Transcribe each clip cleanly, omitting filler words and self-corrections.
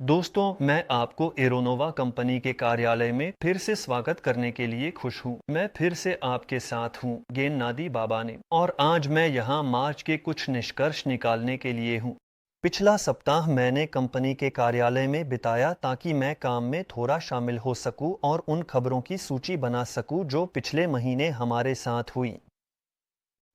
दोस्तों, मैं आपको एरोनोवा कंपनी के कार्यालय में फिर से स्वागत करने के लिए खुश हूँ। मैं फिर से आपके साथ हूँ, गेननादी बाबाने, और आज मैं यहाँ मार्च के कुछ निष्कर्ष निकालने के लिए हूँ। पिछला सप्ताह मैंने कंपनी के कार्यालय में बिताया ताकि मैं काम में थोड़ा शामिल हो सकूं और उन खबरों की सूची बना सकूं जो पिछले महीने हमारे साथ हुई।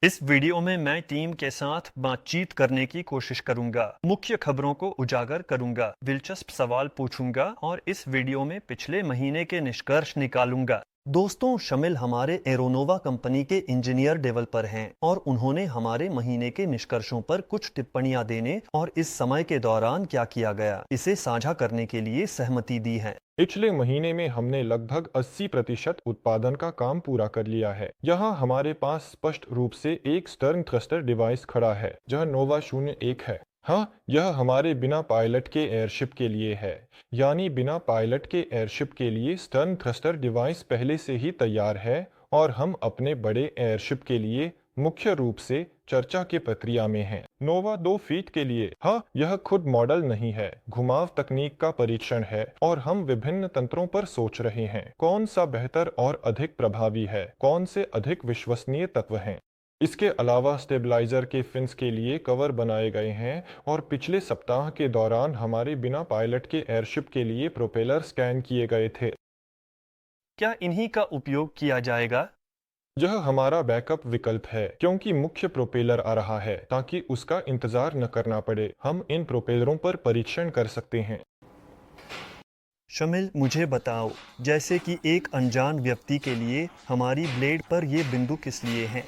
इस वीडियो में मैं टीम के साथ बातचीत करने की कोशिश करूंगा, मुख्य खबरों को उजागर करूंगा, दिलचस्प सवाल पूछूंगा और इस वीडियो में पिछले महीने के निष्कर्ष निकालूंगा। दोस्तों, शमिल हमारे एरोनोवा कंपनी के इंजीनियर डेवलपर हैं और उन्होंने हमारे महीने के निष्कर्षों पर कुछ टिप्पणियां देने और इस समय के दौरान क्या किया गया, इसे साझा करने के लिए सहमति दी है। पिछले महीने में हमने लगभग 80% उत्पादन का काम पूरा कर लिया है। यहाँ हमारे पास स्पष्ट रूप से एक स्टर्न थ्रस्टर डिवाइस खड़ा है, जो नोवा 01 है। हाँ, यह हमारे बिना पायलट के एयरशिप के लिए है। यानी बिना पायलट के एयरशिप के लिए स्टर्न थ्रस्टर डिवाइस पहले से ही तैयार है और हम अपने बड़े एयरशिप के लिए मुख्य रूप से चर्चा की प्रक्रिया में हैं। नोवा 2 फीट के लिए, हाँ, यह खुद मॉडल नहीं है, घुमाव तकनीक का परीक्षण है और हम विभिन्न तंत्रों पर सोच रहे हैं कौन सा बेहतर और अधिक प्रभावी है, कौन से अधिक विश्वसनीय तत्व हैं। इसके अलावा स्टेबलाइजर के फिन्स के लिए कवर बनाए गए हैं और पिछले सप्ताह के दौरान हमारे बिना पायलट के एयरशिप के लिए प्रोपेलर स्कैन किए गए थे। क्या इन्हीं का उपयोग किया जाएगा? यह हमारा बैकअप विकल्प है क्योंकि मुख्य प्रोपेलर आ रहा है ताकि उसका इंतजार न करना पड़े। हम इन प्रोपेलरों पर परीक्षण कर सकते हैं। शमिल, मुझे बताओ, जैसे कि एक अनजान व्यक्ति के लिए हमारी ब्लेड पर ये बिंदु किस लिए हैं?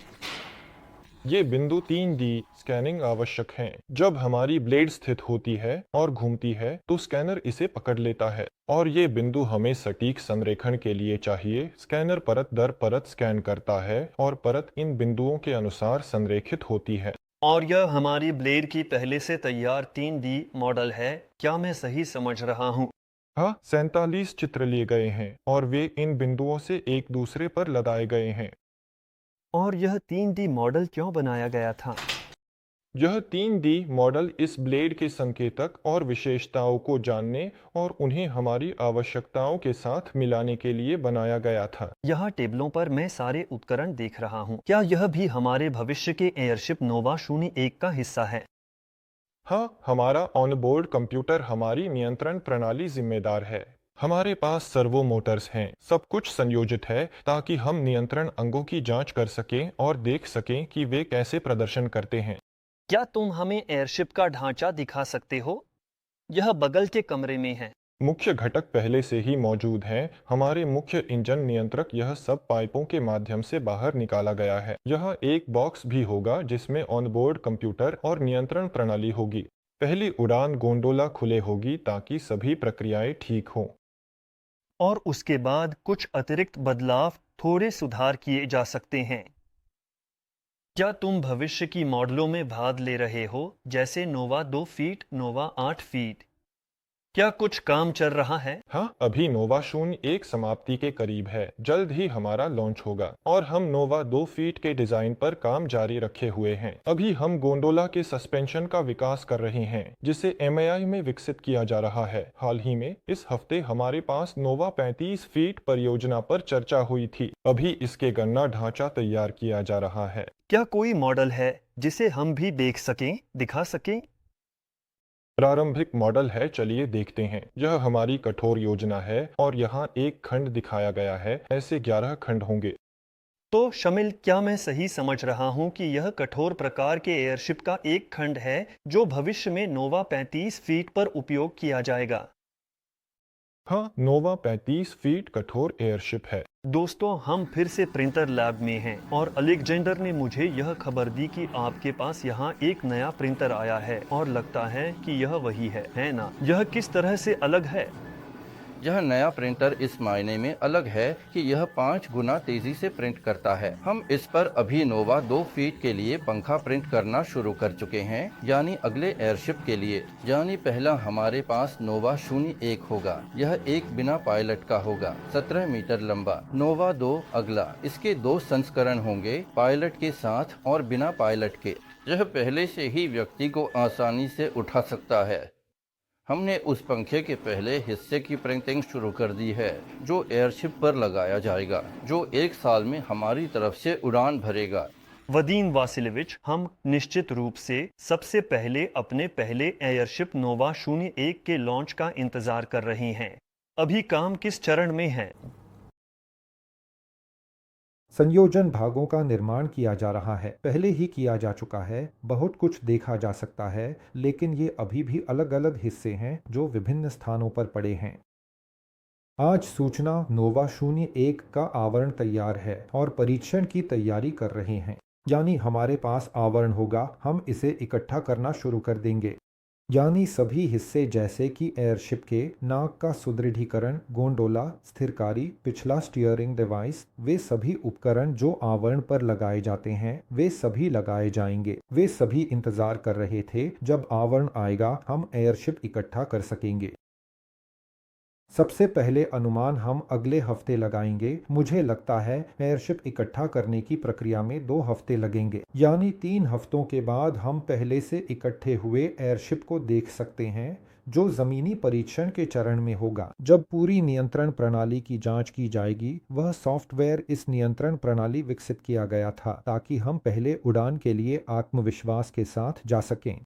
ये बिंदु 3D स्कैनिंग आवश्यक हैं। जब हमारी ब्लेड स्थित होती है और घूमती है तो स्कैनर इसे पकड़ लेता है और ये बिंदु हमें सटीक संरेखण के लिए चाहिए। स्कैनर परत दर परत स्कैन करता है और परत इन बिंदुओं के अनुसार संरेखित होती है। और यह हमारी ब्लेड की पहले से तैयार 3D मॉडल है, क्या मैं सही समझ रहा हूँ? हाँ, 47 चित्र लिए गए हैं और वे इन बिंदुओं से एक दूसरे पर लदाए गए हैं। और यह 3D मॉडल क्यों बनाया गया था? यह 3D मॉडल इस ब्लेड के संकेतक और विशेषताओं को जानने और उन्हें हमारी आवश्यकताओं के साथ मिलाने के लिए बनाया गया था। यहाँ टेबलों पर मैं सारे उपकरण देख रहा हूँ। क्या यह भी हमारे भविष्य के एयरशिप नोवा 01 का हिस्सा है? हाँ, हमारा ऑनबोर्ड कंप्यूटर हमारी नियंत्रण प्रणाली जिम्मेदार है। हमारे पास सर्वो मोटर्स हैं। सब कुछ संयोजित है ताकि हम नियंत्रण अंगों की जांच कर सकें और देख सकें कि वे कैसे प्रदर्शन करते हैं। क्या तुम हमें एयरशिप का ढांचा दिखा सकते हो? यह बगल के कमरे में है। मुख्य घटक पहले से ही मौजूद हैं। हमारे मुख्य इंजन नियंत्रक यह सब पाइपों के माध्यम से बाहर निकाला गया है। यह एक बॉक्स भी होगा जिसमें ऑनबोर्ड कंप्यूटर और नियंत्रण प्रणाली होगी। पहली उड़ान गोंडोला खुले होगी ताकि सभी प्रक्रियाएं ठीक हों। और उसके बाद कुछ अतिरिक्त बदलाव, थोड़े सुधार किए जा सकते हैं। क्या तुम भविष्य की मॉडलों में भाग ले रहे हो, जैसे नोवा 2 फीट, नोवा 8 फीट? क्या कुछ काम चल रहा है? हाँ, अभी नोवा 01 समाप्ति के करीब है। जल्द ही हमारा लॉन्च होगा और हम नोवा 2 फीट के डिजाइन पर काम जारी रखे हुए हैं। अभी हम गोंडोला के सस्पेंशन का विकास कर रहे हैं जिसे MAI में विकसित किया जा रहा है। हाल ही में इस हफ्ते हमारे पास नोवा 35 फीट परियोजना पर चर्चा हुई थी। अभी इसके गणना ढांचा तैयार किया जा रहा है। क्या कोई मॉडल है जिसे हम भी देख सकें, दिखा सकें? प्रारंभिक मॉडल है, चलिए देखते हैं। यह हमारी कठोर योजना है और यहाँ एक खंड दिखाया गया है। ऐसे 11 खंड होंगे। तो शमिल, क्या मैं सही समझ रहा हूँ कि यह कठोर प्रकार के एयरशिप का एक खंड है जो भविष्य में नोवा 35 फीट पर उपयोग किया जाएगा? हाँ, नोवा 35 फीट कठोर एयरशिप है। दोस्तों, हम फिर से प्रिंटर लैब में हैं और अलेक्जेंडर ने मुझे यह खबर दी कि आपके पास यहाँ एक नया प्रिंटर आया है और लगता है कि यह वही है ना? यह किस तरह से अलग है? यह नया प्रिंटर इस मायने में अलग है कि यह 5 गुना तेजी से प्रिंट करता है। हम इस पर अभी नोवा 2 फीट के लिए पंखा प्रिंट करना शुरू कर चुके हैं, यानी अगले एयरशिप के लिए। यानी पहला हमारे पास नोवा 01 होगा। यह एक बिना पायलट का होगा, 17 मीटर लंबा। नोवा 2 अगला। इसके 2 संस्करण होंगे, पायलट के साथ और बिना पायलट के। यह पहले से ही व्यक्ति को आसानी से उठा सकता है। हमने उस पंखे के पहले हिस्से की प्रिंटिंग शुरू कर दी है जो एयरशिप पर लगाया जाएगा, जो 1 साल में हमारी तरफ से उड़ान भरेगा। वदीम वासिलेविच, हम निश्चित रूप से सबसे पहले अपने पहले एयरशिप नोवा 01 के लॉन्च का इंतजार कर रहे हैं। अभी काम किस चरण में है? संयोजन भागों का निर्माण किया जा रहा है, पहले ही किया जा चुका है। बहुत कुछ देखा जा सकता है, लेकिन ये अभी भी अलग अलग हिस्से हैं जो विभिन्न स्थानों पर पड़े हैं। आज सूचना नोवा 01 का आवरण तैयार है और परीक्षण की तैयारी कर रहे हैं। यानी हमारे पास आवरण होगा, हम इसे इकट्ठा करना शुरू कर देंगे। यानी सभी हिस्से जैसे कि एयरशिप के नाक का सुदृढ़ीकरण, गोंडोला, स्थिरकारी, पिछला स्टीयरिंग डिवाइस, वे सभी उपकरण जो आवरण पर लगाए जाते हैं वे सभी लगाए जाएंगे। वे सभी इंतजार कर रहे थे जब आवरण आएगा, हम एयरशिप इकट्ठा कर सकेंगे। सबसे पहले अनुमान हम अगले हफ्ते लगाएंगे। मुझे लगता है एयरशिप इकट्ठा करने की प्रक्रिया में 2 हफ्ते लगेंगे। यानी 3 हफ्तों के बाद हम पहले से इकट्ठे हुए एयरशिप को देख सकते हैं, जो जमीनी परीक्षण के चरण में होगा। जब पूरी नियंत्रण प्रणाली की जांच की जाएगी, वह सॉफ्टवेयर इस नियंत्रण प्रणाली विकसित किया गया था ताकि हम पहले उड़ान के लिए आत्मविश्वास के साथ जा सकें।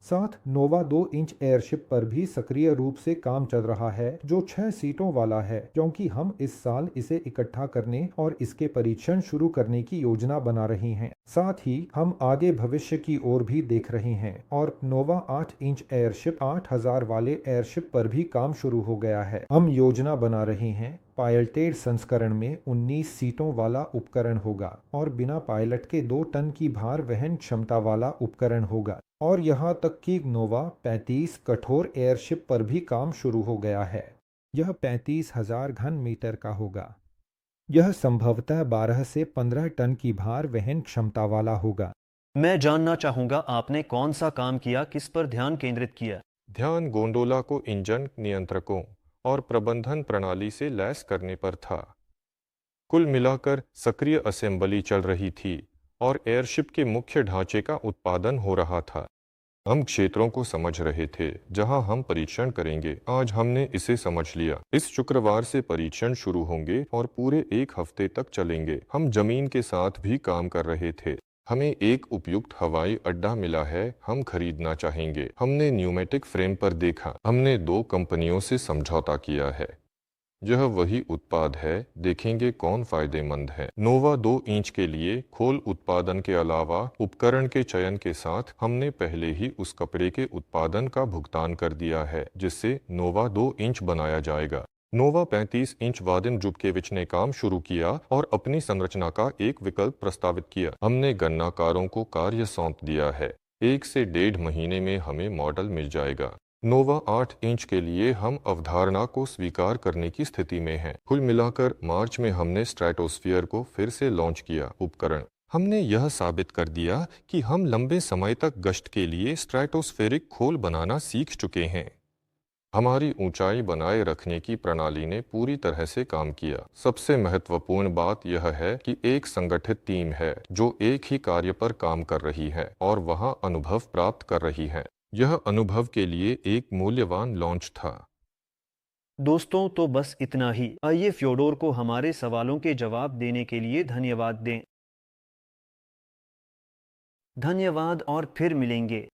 साथ नोवा 2 इंच एयरशिप पर भी सक्रिय रूप से काम चल रहा है, जो 6 सीटों वाला है, क्योंकि हम इस साल इसे इकट्ठा करने और इसके परीक्षण शुरू करने की योजना बना रहे हैं। साथ ही हम आगे भविष्य की ओर भी देख रहे हैं और नोवा 8 इंच एयरशिप 8000 वाले एयरशिप पर भी काम शुरू हो गया है। हम योजना बना रहे हैं पायलटेड संस्करण में 19 सीटों वाला उपकरण होगा और बिना पायलट के 2 टन की भार वहन क्षमता वाला उपकरण होगा। और यहाँ तक कि नोवा 35 कठोर एयरशिप पर भी काम शुरू हो गया है। यह 35,000 घन मीटर का होगा। यह संभवतः 12 से 15 टन की भार वहन क्षमता वाला होगा। मैं जानना चाहूंगा, आपने कौन सा काम किया, किस पर ध्यान केंद्रित किया? ध्यान गोंडोला को इंजन नियंत्रकों और प्रबंधन प्रणाली से लैस करने पर था। कुल मिलाकर सक्रिय असेंबली चल रही थी और एयरशिप के मुख्य ढांचे का उत्पादन हो रहा था। हम क्षेत्रों को समझ रहे थे जहां हम परीक्षण करेंगे। आज हमने इसे समझ लिया। इस शुक्रवार से परीक्षण शुरू होंगे और पूरे 1 हफ्ते तक चलेंगे। हम जमीन के साथ भी काम कर रहे थे। हमें एक उपयुक्त हवाई अड्डा मिला है, हम खरीदना चाहेंगे। हमने न्यूमेटिक फ्रेम पर देखा। हमने 2 कंपनियों से समझौता किया है। यह वही उत्पाद है, देखेंगे कौन फायदेमंद है। नोवा 2 इंच के लिए खोल उत्पादन के अलावा उपकरण के चयन के साथ हमने पहले ही उस कपड़े के उत्पादन का भुगतान कर दिया है जिससे नोवा 2 इंच बनाया जाएगा। नोवा 35 इंच वादिम जुबकेविच ने काम शुरू किया और अपनी संरचना का एक विकल्प प्रस्तावित किया। हमने गन्नाकारों को कार्य सौंप दिया है। 1 से 1.5 महीने में हमें मॉडल मिल जाएगा। नोवा 8 इंच के लिए हम अवधारणा को स्वीकार करने की स्थिति में हैं। कुल मिलाकर मार्च में हमने स्ट्रैटोस्फीयर को फिर से लॉन्च किया। उपकरण हमने यह साबित कर दिया कि हम लंबे समय तक गश्त के लिए स्ट्रैटोस्फेरिक खोल बनाना सीख चुके हैं। हमारी ऊंचाई बनाए रखने की प्रणाली ने पूरी तरह से काम किया। सबसे महत्वपूर्ण बात यह है कि एक संगठित टीम है जो एक ही कार्य पर काम कर रही है और वहां अनुभव प्राप्त कर रही है। यह अनुभव के लिए एक मूल्यवान लॉन्च था। दोस्तों, तो बस इतना ही। आइए फ्योडोर को हमारे सवालों के जवाब देने के लिए धन्यवाद दें। धन्यवाद और फिर मिलेंगे।